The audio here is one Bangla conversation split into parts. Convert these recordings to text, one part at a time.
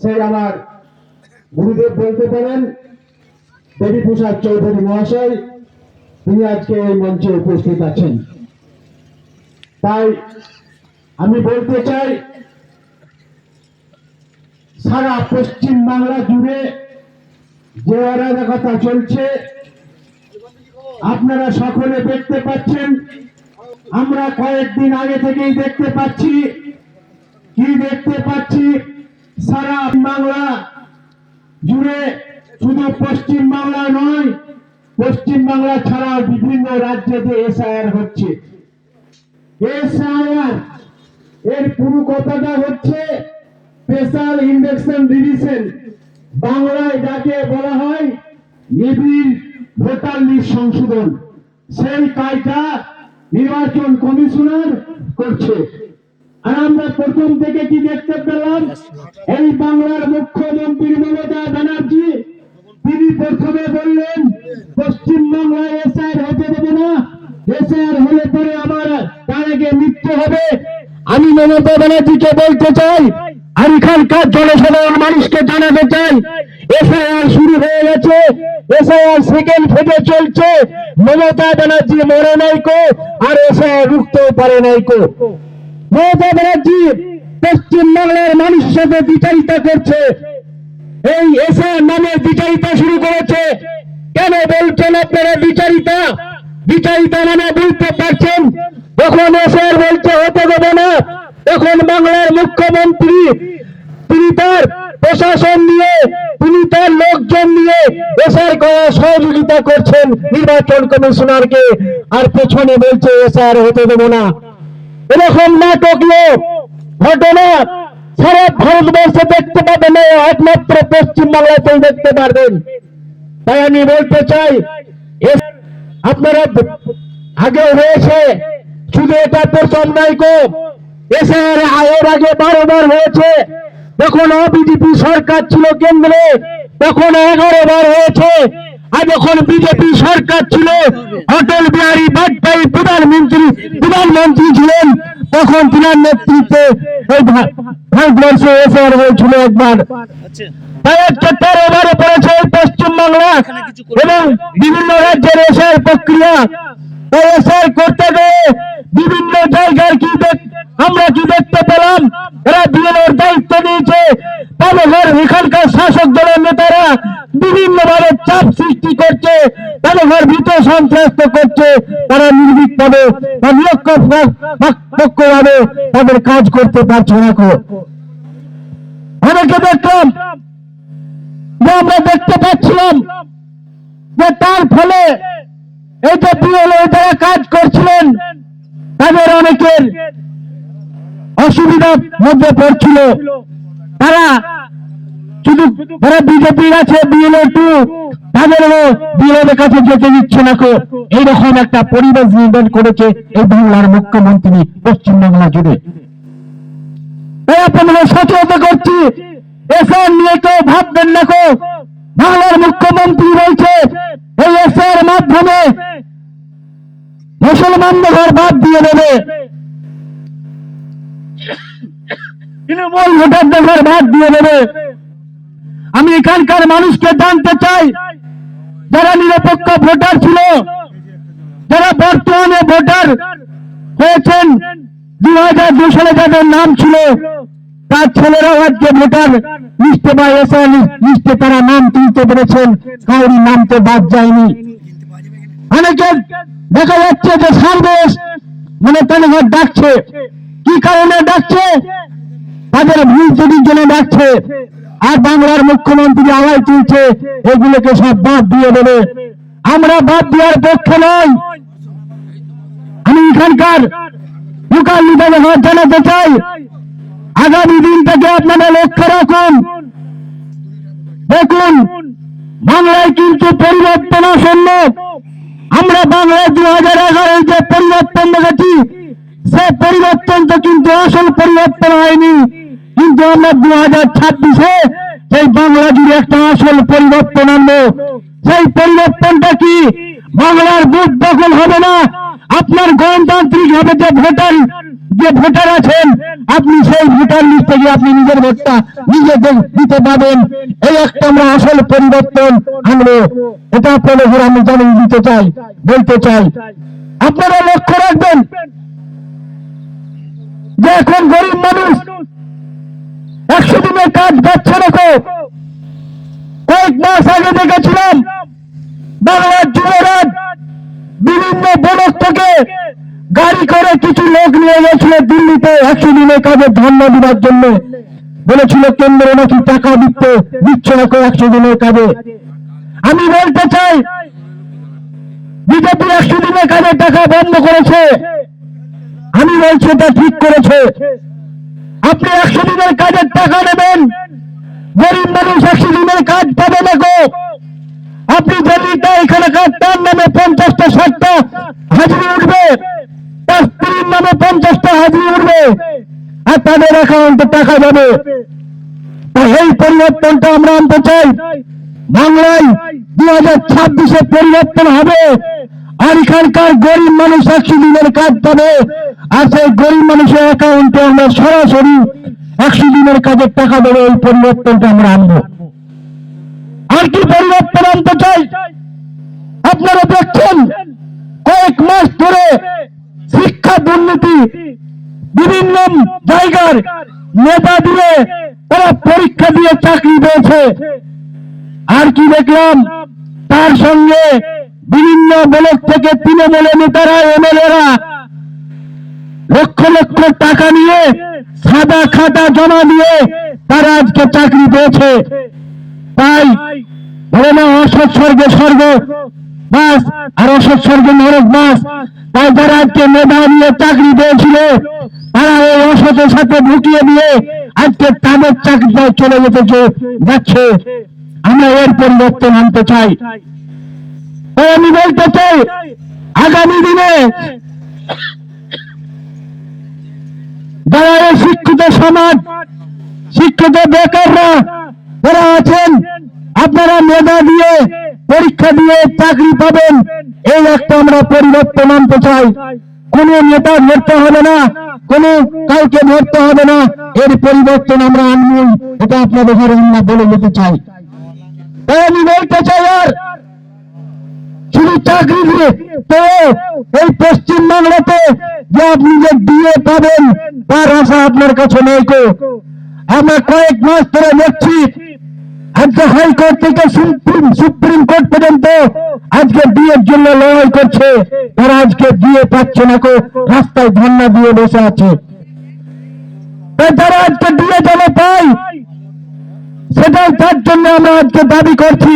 সেই আমার গুরুদেব বলতে পারেন দেবী প্রসাদ চৌধুরী মহাশয়, তিনি আজকে এই মঞ্চে উপস্থিত আছেন। তাই আমি বলতে চাই, সারা পশ্চিম বাংলা জুড়ে যে অরাজকতা চলছে আপনারা সকলে দেখতে পাচ্ছেন। আমরা কয়েকদিন আগে থেকেই দেখতে পাচ্ছি। কি দেখতে পাচ্ছি? সারা বাংলা জুড়ে, শুধু পশ্চিম বাংলা নয়, পশ্চিম বাংলা ছাড়াও বিভিন্ন রাজ্যে এসআইআর হচ্ছে। এসআইআর এর পুরো কথাটা হচ্ছে স্পেশাল ইন্ডেক্সন ডিভিশন, বাংলায় যাকে বলা হয় নিবিড় ভোটার লিস্ট সংশোধন। সেই কাজটা নির্বাচন কমিশনার করছে। আর আমরা প্রথম থেকে কি দেখতে পেলাম? এই বাংলার মুখ্যমন্ত্রী মমতা ব্যানার্জি তিনি প্রথমে বললেন পশ্চিম বাংলায় এসআইআর হতে দেবে না, এসআইআর হলে পরে আমার তার আগে মৃত্যু হবে। আমি মমতা ব্যানার্জিকে বলতে চাই আর এখানকার জনসাধারণ মানুষকে জানাতে চাই, এসআইআর শুরু হয়ে গেছে, এসআইআর সেকেন্ড ফেজে চলছে। মমতা ব্যানার্জি মরে নাই কো, আর এসআইআর রুখতেও পারে নাই কো। মমতা ব্যানার্জি পশ্চিম বাংলার মানুষের সাথে বিচারিতা করছে, এই এসআইআর নামে বিচারিতা শুরু করেছে। কেন বলছেন আপনারা বিচারিতা? বিচারিতা মানে বুঝতে পারছেন, যখন এসআইআর বলছে হতে দেবে না, তখন বাংলার মুখ্যমন্ত্রী তিনি তার প্রশাসন নিয়ে, তিনি তার লোকজন নিয়ে এসআইআর করার সহযোগিতা করছেন নির্বাচন কমিশনারকে, আর পেছনে বলছে এসআইআর হতে দেবে না। এরকম নাটকীয় ঘটনা সারা ভারতবর্ষে দেখতে পাবেন না, একমাত্র পশ্চিম বাংলাতেই দেখতে পারবেন। তাই আমি বলতে চাই, আপনারা আগে হয়েছে, শুধু এটা প্রথম নয় কো, এসআইআর এর আগে 12 বার হয়েছে। যখন বিজেপি সরকার ছিল কেন্দ্রে তখন 11 বার হয়েছে। আর যখন বিজেপি সরকার ছিল, অটল বিহারী বাজপেয়ী প্রধানমন্ত্রী ছিলেন, তখন তিনার নেতৃত্বে এই ভারতবর্ষে এসআইআর হয়েছিল একবার। তাই হচ্ছে 13 বারে পড়েছে পশ্চিম বাংলা এবং বিভিন্ন রাজ্যের এসআইআর প্রক্রিয়া। তাই এসআইআর করতে গিয়ে বিভিন্ন জায়গার আমরা কি দেখতে পেলাম? এরা বিএলওর দায়িত্ব নিয়েছে, তাদের এখানকার শাসক দলের নেতারা বিভিন্নভাবে চাপ সৃষ্টি করছে, তাদের ভীত সন্ত্রস্ত করছে। তারা নির্ভীকভাবে বা নিরপেক্ষভাবে তাদের কাজ করতে পারছে না। অনেকে দেখলাম যে আমরা দেখতে পাচ্ছিলাম যে তার ফলে এই যে বিএলও যারা কাজ করছিলেন তাদের অনেকের অসুবিধার মধ্যে পড়ছিল। তারা শুধু যারা বিজেপির আছে বিএলও 2 তাদেরও বিএলওদের কাছে যেতে দিচ্ছে না। এইরকম একটা পরিবেশ নির্মাণ করেছে এই বাংলার মুখ্যমন্ত্রী পশ্চিম বাংলা জুড়ে। তাই আপনাদের সচেতন করছি, এসআইআর নিয়ে কেউ ভাববেন না কো। বাংলার মুখ্যমন্ত্রী বলছে এই এসআইআর মাধ্যমে মুসলমানদের ঘর বাদ দিয়ে দেবে, তৃণমূল ভোটারদের ঘর বাদ দিয়ে দেবে। আমি এখানকার মানুষকে জানতে চাই, যারা নিরপেক্ষ ভোটার ছিল, যারা বর্তমানে ভোটার হয়েছেন, 2002 সালে যাদের নাম ছিল তার ছেলেরাও আজকে ভোটার লিস্টে বা এসআইআর লিস্টে তারা নাম তুলতে পেরেছেন, কাউরি নাম তো বাদ যায়নি। অনেকে দেখা যাচ্ছে যে সার্ভিস মানে তাদের ডাকছে, কি কারণে ডাকছে? তাদের ভুল ত্রুটির জন্য ডাকছে। আর বাংলার মুখ্যমন্ত্রী আওয়াজ তুলছে এগুলোকে সব বাদ দিয়ে দেবে। আমরা বাদ দেওয়ার পক্ষে নয়। আমি এখানকার লোকাল লিডারদের জানাতে চাই, আগামী দিনটাকে আপনারা লক্ষ্য রাখুন। দেখুন, বাংলায় কিন্তু পরিবর্তন আসন্ন। আমরা বাংলায় 2011 যে পরিবর্তন দেখেছি, সে পরিবর্তন তো কিন্তু আসল পরিবর্তন হয়নি। কিন্তু আমরা 2026-এ সেই বাংলা জুড়ে একটা আসল পরিবর্তন আনবো। সেই পরিবর্তনটা কি? বাংলার বুথ দখল হবে না, আপনার গণতান্ত্রিক ভাবে যে যে ভোটার আছেন আপনি সেই ভোটার লিস্ট থেকে আপনি নিজের ভোটটা নিজে দিতে পাবেন। এই একটা আমরা আসল পরিবর্তন আনবো, এটা আপনাদের ঘরে আমি জানিয়ে দিতে চাই, বলতে চাই। আপনারা লক্ষ্য রাখবেন যে এখন গরিব মানুষ 100 দিনের কাজ পাচ্ছে না। কয়েক মাস আগে দেখেছিলাম বাংলার যুবরাজ বিভিন্ন ব্লক থেকে গাড়ি করে কিছু লোক নিয়ে গেছিল দিল্লিতে 100 দিনের কাজে ধর্ণা দেওয়ার জন্য। বলেছিল কেন্দ্র নাকি টাকা দিচ্ছে না 100 দিনের কাজে। আমি বলতে চাই বিজেপি 100 দিনের কাজে টাকা বন্ধ করেছে, আমি বলছি এটা ঠিক করেছে। আপনি 100 দিনের কাজের টাকা নেবেন, গরিব মানুষ 100 দিনের কাজ পাবে না গো। আপনি যদি এখানকার তার নামে 50টা 60টা হাজিরি উঠবে, তার স্ত্রীর নামে 50টা হাজিরি উঠবে, আর তাদের অ্যাকাউন্টে টাকা যাবে। এই পরিবর্তনটা আমরা আনতে চাই। বাংলায় 2026-এ পরিবর্তন হবে, আর এখানকার গরিব মানুষ 100 দিনের কাজ পাবে, আর সেই গরিব মানুষের অ্যাকাউন্টে আমরা সরাসরি 100 দিনের কাজের টাকা দেবো। এই পরিবর্তনটা আমরা আনবো। আর কি পরিবর্তন আনতে চাই? আপনারা দেখছেন কয়েক মাস ধরে শিক্ষা দুর্নীতি, বিভিন্ন জায়গার নেতা দিয়ে তারা পরীক্ষা দিয়ে চাকরি পেয়েছে। আর কি দেখলাম, তার সঙ্গে বিভিন্ন ব্লক থেকে তৃণমূল নেতারা, এমএলএরা লক্ষ লক্ষ টাকা নিয়ে সাদা খাতা জমা দিয়ে তারা আজকে চাকরি পেয়েছে। তাই বলে না অসৎ স্বর্গে স্বর্গ বাস আর অসৎ স্বর্গে নরক বাস। তাই যারা আজকে মেধা নিয়ে চাকরি পেয়েছিল তারা ওই অসতের সাথে ঢুকিয়ে দিয়ে আজকে তাদের চাকরিটায় চলে যাচ্ছে। আমরা এর পরিবর্তন আনতে চাই। তাই আমি বলতে চাই আগামী দিনে যারা এই শিক্ষিত সমাজ, শিক্ষিত বেকাররা যারা আছেন, আপনারা মেধা দিয়ে পরীক্ষা দিয়ে চাকরি পাবেন, এই একটা আমরা পরিবর্তন আনতে চাই। কোন নেতা ধরতে হবে না, কোন কাউকে ধরতে হবে না, এর পরিবর্তন আমরা আনবো। এটা আপনাদের ঘরে আমরা বলে যেতে চাই। তাই আমি বলতে চাই আর শুধু চাকরি দিয়ে তো এই পশ্চিম বাংলাতে যে আপনি যে দিয়ে পাবেন তার আশা আপনার কাছে নেই। আমরা কয়েক মাস ধরে দেখছি আজকে হাইকোর্ট থেকে সুপ্রিম কোর্ট পর্যন্ত আজকে বিয়ের জন্য লড়াই করছে, তারা আজকে বিয়ে পাচ্ছে না, রাস্তায় ধর্ণা দিয়ে বসে আছে। তাই তারা আজকে বিয়ে যেন পায়, সেটাই তার জন্য আমরা আজকে দাবি করছি।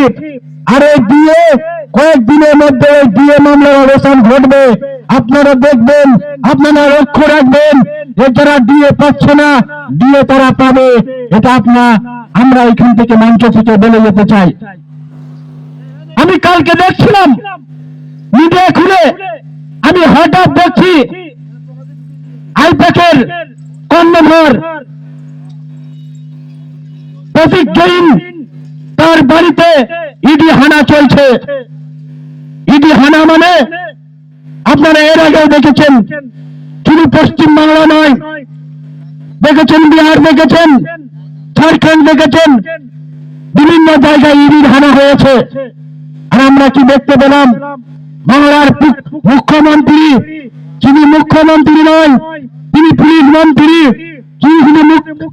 আর এই বিয়ে কয়েকদিনের মধ্যে এই বিয়ে মামলার অবসান ঘটবে। আপনারা দেখবেন, আপনারা লক্ষ্য রাখবেন যে যারা ডিএ পাচ্ছে না ডিএ তারা পাবে। এটা আমরা এখান থেকে মঞ্চ থেকে বলে যেতে চাই। আমি কালকে দেখছিলাম মিডিয়া খুলে, আমি হঠাৎ দেখছি আইপ্যাকের কর্ণধার প্রতীক জৈন, তার বাড়িতে ইডি হানা চলছে। ইডি হানা মানে আপনারা এর আগেও দেখেছেন, শুধু পশ্চিম বাংলা নয়, দেখেছেন বিহার, দেখেছেন ঝাড়খণ্ড, দেখেছেন বিভিন্ন জায়গায় ইডির হানা হয়েছে। আর আমরা কি দেখতে পেলাম, বাংলার মুখ্যমন্ত্রী, যিনি মুখ্যমন্ত্রী নয় তিনি পুলিশ মন্ত্রী,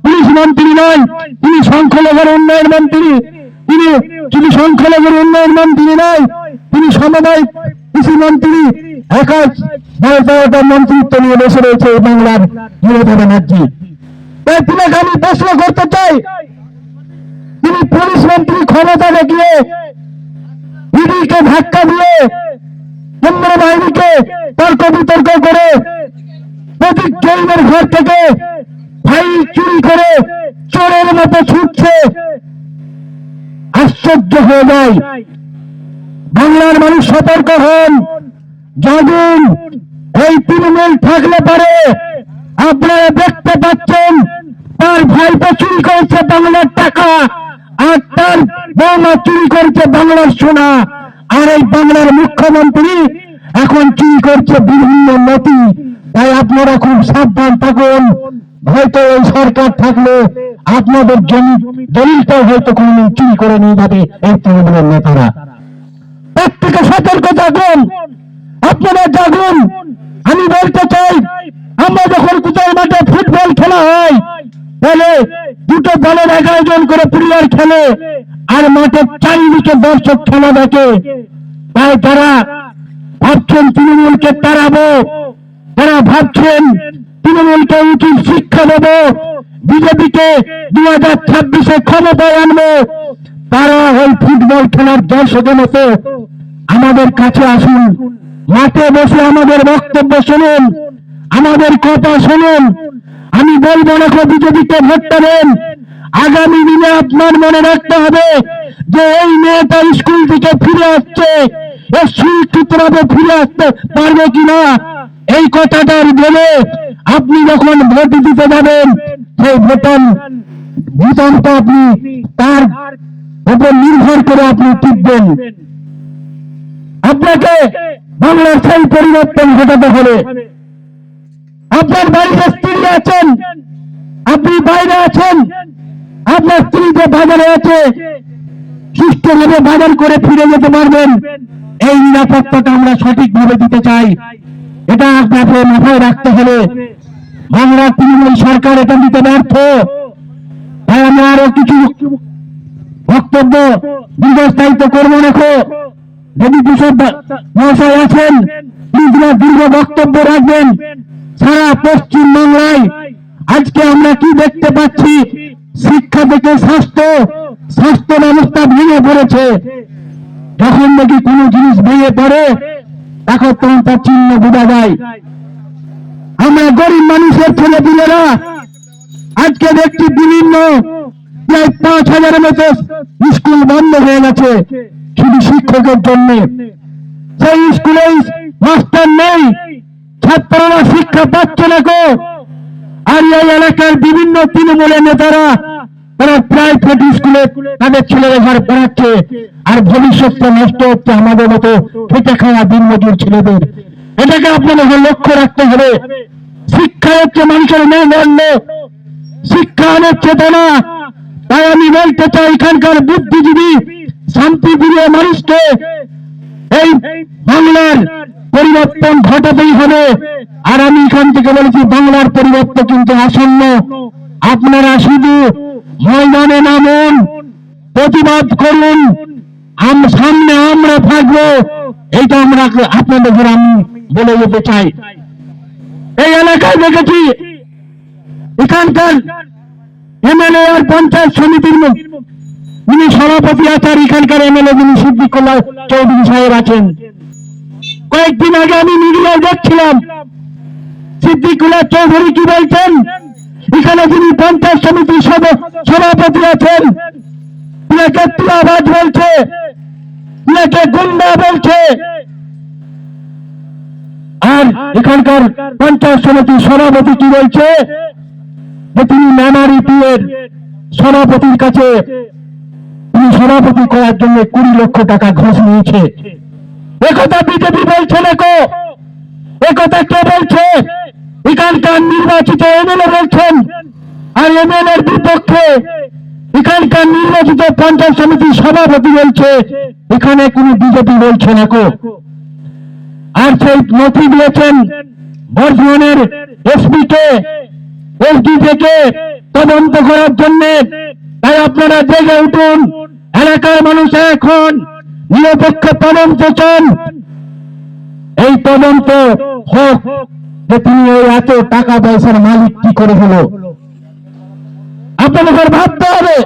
পুলিশ মন্ত্রী নয় তিনি সংখ্যালঘুর উন্নয়ন মন্ত্রী, তিনি সংখ্যালঘুর উন্নয়ন মন্ত্রী নয়, তিনি সমবায় কৃষি মন্ত্রী। একাশ 12টা মন্ত্রিত্ব নিয়ে বসে রয়েছে বাংলার মমতা ব্যানার্জি। তাই তিনাকে আমি প্রশ্ন করতে চাই, তিনি পুলিশ মন্ত্রী ক্ষমতা দেখিয়ে ইডিকে ধাক্কা দিয়ে কেন্দ্র বাহিনীকে তর্ক বিতর্ক করে প্রতীক জৈনের ঘর থেকে ফাইল চুরি করে চোরের মতো ছুটছে। আশ্চর্য হয়ে যায়। বাংলার মানুষ সতর্ক হন, জাগুন। এই তৃণমূল থাকলে পারে আপনারা দেখতে পাচ্ছেন তার ভাইপো চুরি করেছে বাংলার টাকা, আর তার বৌমা চুরি করেছে বাংলার সোনা, আর এই বাংলার মুখ্যমন্ত্রী এখন চুরি করছে বিভিন্ন নথি। তাই আপনারা খুব সাবধান থাকুন। হয়তো এই সরকার থাকলে আপনাদের জমি দলিলটাও হয়তো কোনদিন চুরি করে নিয়ে যাবে এই তৃণমূলের নেতারা। তার থেকে সতর্ক থাকুন, আপনারা জাগুন। আমি বলতে চাই, আমরা যখন কোথাও মাঠে ফুটবল খেলা হয় তাহলে দুটো দলের 11 জন করে প্লেয়ার খেলে আর মাঠের চারিদিকে দর্শক খেলা দেখে। তাই তারা ভাবছেন তৃণমূলকে তাড়াবো, তারা ভাবছেন তৃণমূলকে উচিত শিক্ষা দেবো, বিজেপিকে 2026-এ ক্ষমতায় আনবো। তারা ওই ফুটবল খেলার দর্শকের মতো আমাদের কাছে আসুন, মাঠে বসে আমাদের বক্তব্য শুনুন, আমাদের কথা শুনুন। আমি বলবো না বিজেপিকে ভোট দেবেন, আগামী দিনে আপনার মনে রাখতে হবে যে এই মেয়েটা স্কুল থেকে ফিরে আসছে, সুরক্ষিতভাবে ফিরে আসতে পারবে কিনা এই কথাটার বলে আপনি যখন ভোট দিতে যাবেন সেই বুতামটা আপনি তার উপর নির্ভর করে আপনি টিপবেন। আপনাকে বাংলার সেই পরিবর্তন ঘটাতে হবে। আপনার বাড়িতে স্ত্রী আছেন, আপনি বাইরে আছেন, আপনার স্ত্রী যে বাজারে আছে সুষ্ঠুভাবে বাজার করে ফিরে যেতে পারবেন, এই নিরাপত্তাটা আমরা সঠিকভাবে দিতে চাই। এটা আপনাকে মাথায় রাখতে হবে। বাংলার তৃণমূল সরকার এটা দিতে ব্যর্থ। তাই আমি আরো কিছু বক্তব্য দীর্ঘস্থায়িত্ব করবো না। যদি বিশদ মহাশয় আছেন প্লিজ দীর্ঘ বক্তব্য রাখবেন। সারা পশ্চিম বাংলায় আজকে আমরা কি দেখতে পাচ্ছি, শিক্ষা থেকে স্বাস্থ্য ব্যবস্থা ভেঙে পড়েছে। যখন নাকি কোনো জিনিস ভেঙে পড়ে তখন তার চিহ্ন বোঝা যায়। আমরা গরিব মানুষের ছেলেপিলেরা আজকে দেখছি বিভিন্ন প্রায় 5,000-এর মতো স্কুল বন্ধ হয়ে গেছে শুধু শিক্ষকের জন্য। সেই স্কুলে মাস্টার নেই, ছাত্ররা শিক্ষা পাচ্ছে না গো। আর এই এলাকার বিভিন্ন তৃণমূলের নেতারা তারা প্রাইভেট স্কুলে তাদের ছেলেমেয়েরা পড়াচ্ছে, আর ভবিষ্যৎটা নষ্ট হচ্ছে আমাদের মতো খেটে খাওয়া দিনমজুর ছেলেদের। এটাকে আপনাদের লক্ষ্য রাখতে হবে। শিক্ষা হচ্ছে মানুষের মেরুদণ্ড, শিক্ষা অনেক চেতনা। তাই আমি বলতে চাই এখানকার বুদ্ধিজীবী শান্তিপ্রিয় মানুষকে এই বাংলার পরিবর্তন ঘটাতেই হবে। আর আমি এখান থেকে বলেছি বাংলার পরিবর্তন কিন্তু আসন্ন। আপনারা শুধু ময়দানে নামুন, প্রতিবাদ করুন, সামনে আমরা থাকবো, এইটা আমরা আপনাদের আমি বলে যেতে চাই। এই এলাকায় দেখেছি এখানকার এমএলএ আর পঞ্চায়েত সমিতির যিনি সভাপতি আছেন, এখানকার এমএলএ যিনি সিদ্দিকুল্লাহ চৌধুরী সাহেব আছেন। কয়েকদিন আগে আমি মিডিয়ায় দেখছিলাম সিদ্দিকুল্লাহ চৌধুরী কি বলছেন, এখানে যিনি পঞ্চায়েত সমিতির সভাপতি আছেন তিনাকে তুলাবাজ বলছে, তিনাকে গুন্ডা বলছে। আর এখানকার পঞ্চায়েত সমিতির সভাপতি কি বলছে যে তিনি মেমারিপিএর সভাপতির কাছে তিনি সভাপতি করার জন্য 20 লক্ষ টাকা ঘুষ নিয়েছে। একথা বিজেপি বলছে না কো, একথা কে বলছে? এখানকার নির্বাচিত এমএলএ বলছেন। আর এমএলএর বিপক্ষে এখানকার নির্বাচিত পঞ্চায়েত সমিতির সভাপতি বলছে, এখানে কোনো বিজেপি বলছে না কো। আর সেই নথি দিয়েছেন বর্ধমানের এসপি কে, এসডিকে তদন্ত করার জন্য। তাই আপনারা জেগে উঠুন, এলাকার মানুষ এখন নিরপেক্ষ তদন্ত চান। এই তদন্ত হোক যে তিনি ওই এত টাকা পয়সার মালিক কি করে হলো। আপনাদের ভাবতে হবে,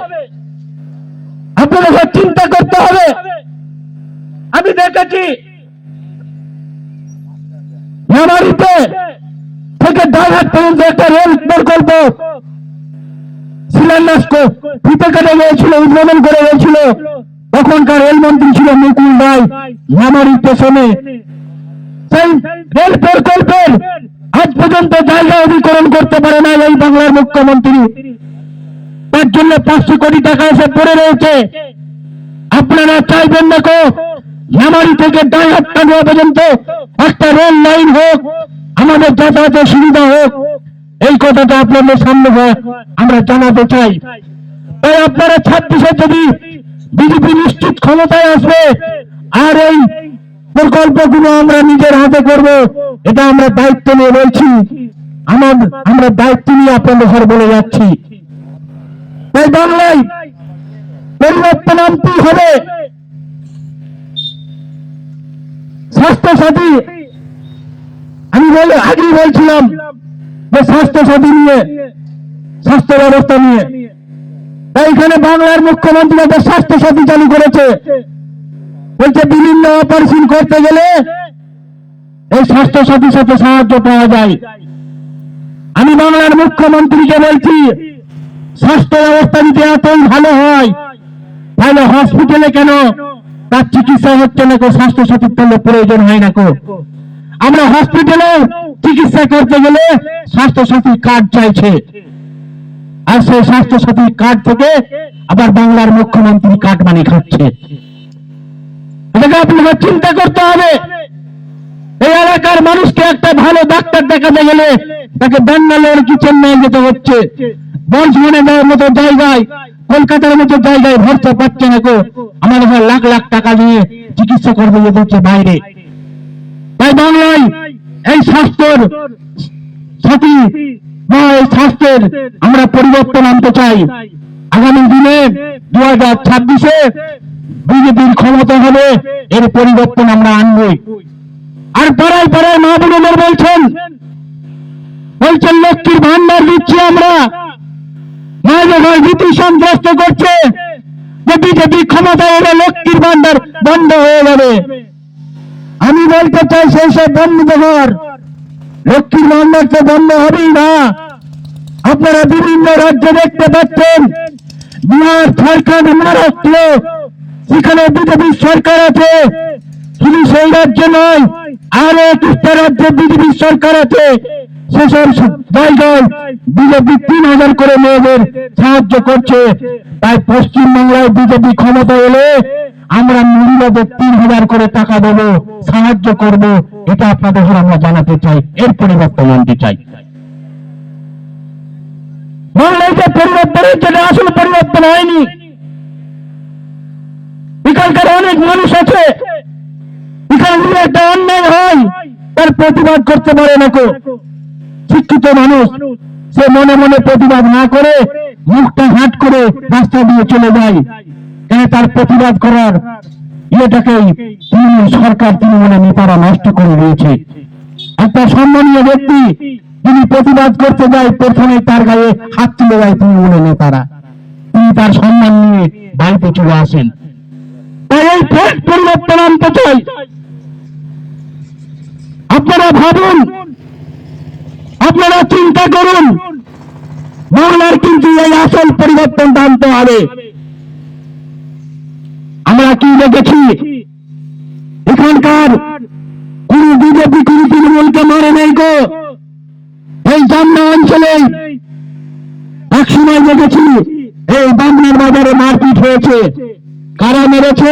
আপনাদের চিন্তা করতে হবে। আমি দেখেছি মেমারিতে থেকে ডাইহাট পর্যন্ত একটা রেল প্রকল্প শিলান্যাস ফিতে কেটে গিয়েছিল, উদ্বোধন করে গিয়েছিল। তখনকার রেলমন্ত্রী ছিল মুকুল রায়। মেমারি স্টেশনে সেই রেল প্রকল্পের আজ পর্যন্ত জায়গা অধিগ্রহণ করতে পারে না এই বাংলার মুখ্যমন্ত্রী। তার জন্য 500 কোটি টাকা এসে পড়ে রয়েছে। আপনারা চাইবেন না কো মেমারি থেকে ডাইহাট পর্যন্ত একটা রেল লাইন হোক, আমাদের যাতায়াতের সুবিধা হোক, এই কথাটা আপনাদের সামনে আমরা জানাতে চাই। তাই আপনারা 26-এ যদি বিজেপি নিশ্চিত ক্ষমতায় আসবে আর এই প্রকল্পগুলো আমরা নিজের হাতে করব, এটা আমরা দায়িত্ব নিয়ে বলছি। আমরা দায়িত্ব নিয়ে আপনাদের ঘরে বলে যাচ্ছি। তাই বাংলায় পরিবর্তন আনতেই হবে। স্বাস্থ্যসাথী, আমি আগেই বলছিলাম যে স্বাস্থ্যসাথী নিয়ে, স্বাস্থ্য ব্যবস্থা নিয়ে, তাই এখানে বাংলার মুখ্যমন্ত্রী একটা স্বাস্থ্যসাথী চালু করেছে। বলছে বিভিন্ন অপারেশন করতে গেলে এই স্বাস্থ্যসাথীর সাথে সাহায্য পাওয়া যায়। আমি বাংলার মুখ্যমন্ত্রীকে বলছি, স্বাস্থ্য ব্যবস্থা যদি এতই ভালো হয় তাহলে হসপিটালে কেন তার চিকিৎসা হচ্ছে না? স্বাস্থ্যসাথীর তাহলে প্রয়োজন হয় না? আমরা হসপিটালে চিকিৎসা করতে গেলে স্বাস্থ্যসাথী কার্ড চাইছে, আর সেই স্বাস্থ্যসাথী কার্ড থেকে আবার বাংলার মুখ্যমন্ত্রী কার্ড বানিয়ে খাচ্ছে। এটাকে আপনাকে চিন্তা করতে হবে। এই এলাকার মানুষকে একটা ভালো ডাক্তার দেখাতে গেলে তাকে ব্যাঙ্গালোর কি চেন্নাই যেতে হচ্ছে। বর্ধমানে দেওয়ার মতো জায়গায়, কলকাতার মতো জায়গায় ভরসা পাচ্ছে না। আমাদের লাখ লাখ টাকা দিয়ে চিকিৎসা করতে যেতে হচ্ছে বাইরে। তাই বাংলায় এই স্বাস্থ্যের সাথী বা এই স্বাস্থ্যের আমরা পরিবর্তন আনতে চাই। আগামী দিনে 2026-এ বিজেপির ক্ষমতা হবে, এর পরিবর্তন আমরা আনবই। আর পাড়ায় পাড়ায় মা বোনেদের বলছেন লক্ষ্মীর ভান্ডার দিচ্ছি আমরা, মায়েদের ভীতি সন্ত্রস্ত করছে যে বিজেপি ক্ষমতায় এলে লক্ষ্মীর ভান্ডার বন্ধ হয়ে যাবে। আমি বলতে চাই সেই সব বন্ধ কর, লক্ষ্মীর ভান্ডার তো বন্ধ হবেই না। আপনারা বিভিন্ন রাজ্যে দেখতে পাচ্ছেন, বিহার, ঝাড়খণ্ড, মহারাষ্ট্র, সেখানে বিজেপির সরকার আছে। শুধু সেই রাজ্যে নয়, আরো 21টা রাজ্যে বিজেপির সরকার আছে। সেসব জায়গায় বিজেপি 3000 করে মেয়েদের সাহায্য করছে। তাই পশ্চিমবাংলায় বিজেপি ক্ষমতা এলে আমরা মহিলাদের 3000 করে টাকা দেবো, সাহায্য করব। এটা আপনাদের আমরা জানাতে চাই, এর পরিবর্তন আনতে চাই। বাংলায় যে পরিবর্তন হচ্ছে, আসল পরিবর্তন হয়নি। এখানকার অনেক মানুষ আছে, এখানে একটা অন্যায় হয় তার প্রতিবাদ করতে পারে না। শিক্ষিত মানুষ সে মনে মনে প্রতিবাদ না করে মুখটা হাট করে রাস্তা দিয়ে চলে যায়। তার প্রতিবাদ করার ইয়েটাকেই তৃণমূল সরকার, তৃণমূলের নেতারা নষ্ট করে দিয়েছে। একটা সম্মানীয় ব্যক্তি তিনি প্রতিবাদ করতে যায়, প্রথমে তার গায়ে হাত তুলে যায় তৃণমূলের নেতারা। তিনি তার সম্মান নিয়ে বাড়িতে চলে আসেন। তাই এই পরিবর্তন আনতে চাই। আপনারা ভাবুন, আপনারা চিন্তা করুন, বাংলার কিন্তু এই আসল পরিবর্তনটা আনতে হবে। আমরা কি দেখেছি, এখানকার কোন বিজেপি কোন তৃণমূলকে মারে নেই। এই জামনা অঞ্চলে এক সময় দেখেছি এই বামনের বাজারে মারপিট হয়েছে। কারা মেরেছে?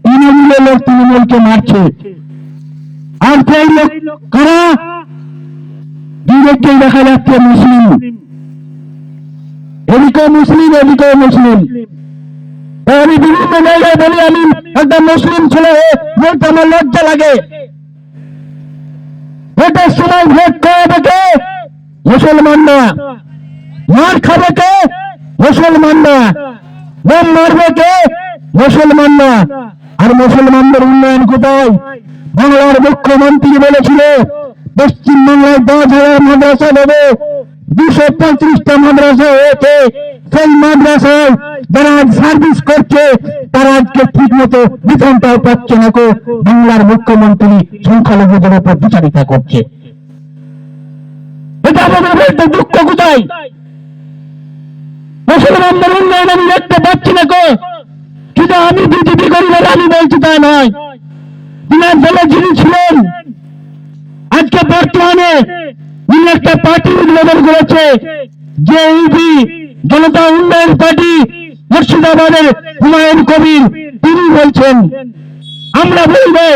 তৃণমূলের লোক তৃণমূলকে মারছে। আর সেই লোক কারা? দুদিকেই দেখা যাচ্ছে মুসলিম, এদিকেও মুসলিম, এদিকেও মুসলিম। আমি বিভিন্ন জায়গায় বলি, আমি একটা মুসলিম ছেলে বলতে আমার লজ্জা লাগে। ভোটের সময় ভোট করাবে কে? মুসলমানরা। মার খাবে কে? মুসলমানরা। বোম মারবে কে? মুসলমানরা। আর মুসলমানদের উন্নয়ন কোথায়? বাংলার মুখ্যমন্ত্রী বলেছিল পশ্চিমবাংলায় 10,000 মাদ্রাসা দেবে, 235টা মাদ্রাসা হয়েছে। সেই মাদ্রাসায় যারা সার্ভিস করছে তারা আজকে ঠিক মতো বেতনটাও পাচ্ছে না। বাংলার মুখ্যমন্ত্রী সংখ্যালঘুদের উপর বিচারিতা করছে। এটা আমাদের বলতে দুঃখ কোথায়? মুসলমানদের উন্নয়ন আমি দেখতে পাচ্ছি না। শুধু আমি বিজেপি করি বলে আমি বলছি তা নয়। দিনার জেলে যিনি ছিলেন, আজকে বর্তমানে তিনি একটা পার্টি উদ্বোধন করেছে, জেইবি, জনতা উন্নয়ন পার্টি, মুর্শিদাবাদের হুমায়ুন কবির। তিনি বলছেন, আমরা বলবো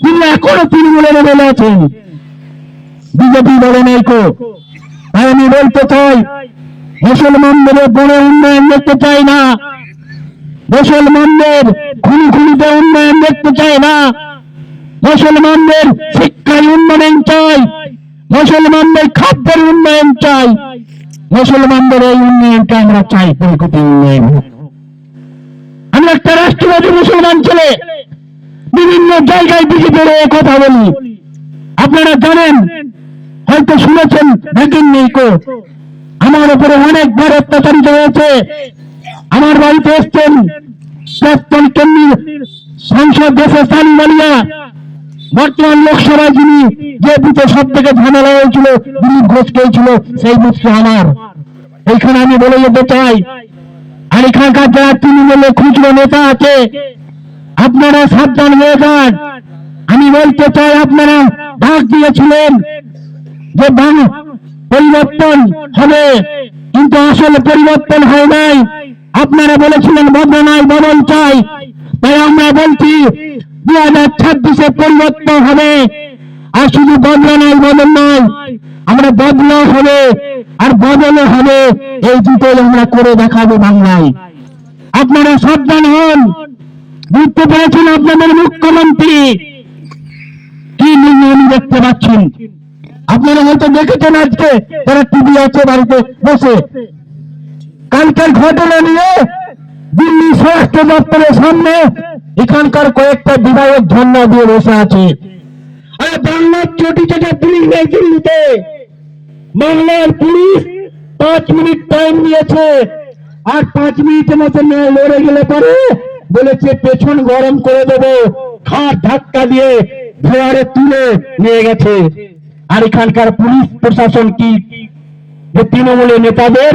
তিনি এখনো তৃণমূলের বলে আছেন। বিজেপি বলে নাই কো। তাই আমি বলতে চাই, মুসলমানদের বড় উন্নয়ন দেখতে চাই না, মুসলমানদের খুনিতে উন্নয়ন দেখতে চাই না, মুসলমানদের শিক্ষায় উন্নয়ন চাই, মুসলমানদের খাদ্যের উন্নয়ন চাই, মুসলমানদের এই উন্নয়নটা আমরা চাই, প্রকৃতি উন্নয়ন হোক। আমি একটা রাষ্ট্রবাদী মুসলমান ছেলে, বিভিন্ন জায়গায় বিজেপির কথা বলি। আপনারা জানেন, হয়তো শুনেছেন, দেখেন নেই কো, আমার উপরে অনেকবার অত্যাচারিত হয়েছে। আমার বাড়িতে এসছেন প্রাক্তন কেন্দ্রীয় সংসদ দেশে সালিম আলিয়া, বর্তমান লোকসভায় যিনি যে বুথে সব থেকে ঝামেলা হয়েছিল, দিলীপ ঘোষ পেয়েছিল, সেই বুথটা আমার। এইখানে আমি বলে যেতে চাই, আর এখানকার যারা তৃণমূলের খুচরো নেতা আছে, আপনারা সাবধান হয়ে যান। আমি বলতে চাই, আপনারা ডাক দিয়েছিলেন যে পরিবর্তন হবে, কিন্তু আসলে পরিবর্তন হয় নাই। আপনারা বলেছিলেন বদল বদল চাই, তাই আমরা বলছি 2026-এ পরিবর্তন হবে। আর শুধু বদল নয়, আমরা বদল হবে আর বদলও হবে, এই দুটোই আমরা করে দেখাবো বাংলায়। আপনারা সাবধান হন। বুঝতে পেরেছেন আপনাদের মুখ্যমন্ত্রী কি নির্ণয় দেখতে পাচ্ছেন। আপনারা হয়তো দেখেছেন, আজকে তারা টিভি আছে বাড়িতে বসে, কালকের ঘটনা নিয়ে দিল্লি স্বরাষ্ট্র দপ্তরের সামনে এখানকার কয়েকটা বিধায়ক ধর্ণা দিয়ে বসে আছে। আর বাংলার চটি চটা পুলিশ নেই দিল্লিতে। বাংলার পুলিশ 5 মিনিট টাইম নিয়েছে, আর 5 মিনিটের মতো লড়ে গেলে পরে বলেছে পেছন গরম করে দেবো, খাট ধাক্কা দিয়ে ধোয়ারে তুলে নিয়ে গেছে। আর এখানকার পুলিশ প্রশাসন কি তৃণমূলের নেতাদের